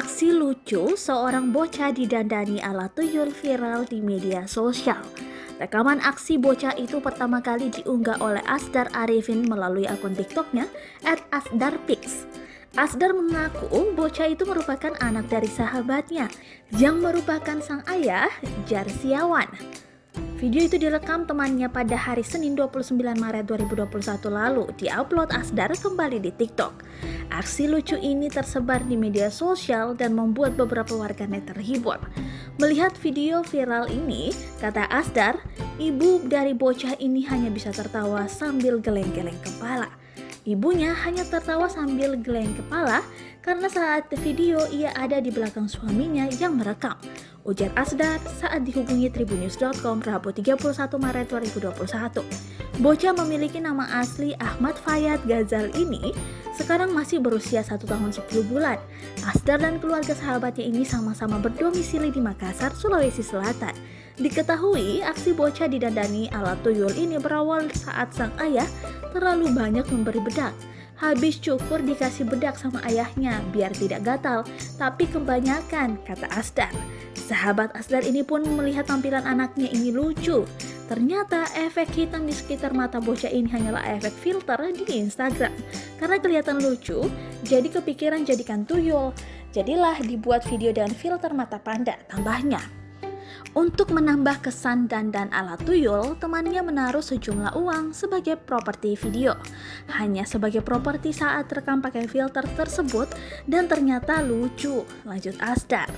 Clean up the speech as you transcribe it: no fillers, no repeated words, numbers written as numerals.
Aksi lucu seorang bocah didandani ala tuyul viral di media sosial. Rekaman aksi bocah itu pertama kali diunggah oleh Asdar Arifin melalui akun TikToknya @asdarpix. Asdar mengaku bocah itu merupakan anak dari sahabatnya yang merupakan sang ayah, Jarsiawan. Video itu direkam temannya pada hari Senin 29 Maret 2021 lalu, diupload Asdar kembali di TikTok. Aksi lucu ini tersebar di media sosial dan membuat beberapa warganet terhibur. Melihat video viral ini, kata Asdar, ibu dari bocah ini hanya bisa tertawa sambil geleng-geleng kepala. Ibunya hanya tertawa sambil geleng kepala karena saat video ia ada di belakang suaminya yang merekam, ujar Asdar saat dihubungi tribunnews.com Rabu 31 Maret 2021. Bocah memiliki nama asli Ahmad Fayad Ghazal ini sekarang masih berusia 1 tahun 10 bulan. Asdar dan keluarga sahabatnya ini sama-sama berdomisili di Makassar, Sulawesi Selatan. Diketahui aksi bocah didandani ala tuyul ini berawal saat sang ayah terlalu banyak memberi bedak. Habis cukur dikasih bedak sama ayahnya biar tidak gatal, tapi kebanyakan, kata Asdar. Sahabat Asdar ini pun melihat tampilan anaknya ini lucu. Ternyata efek hitam di sekitar mata bocah ini hanyalah efek filter di Instagram. Karena kelihatan lucu, jadi kepikiran jadikan tuyul. Jadilah dibuat video dengan filter mata panda, tambahnya. Untuk menambah kesan dandan ala tuyul, temannya menaruh sejumlah uang sebagai properti video. Hanya sebagai properti saat rekam pakai filter tersebut dan ternyata lucu, lanjut Asdar.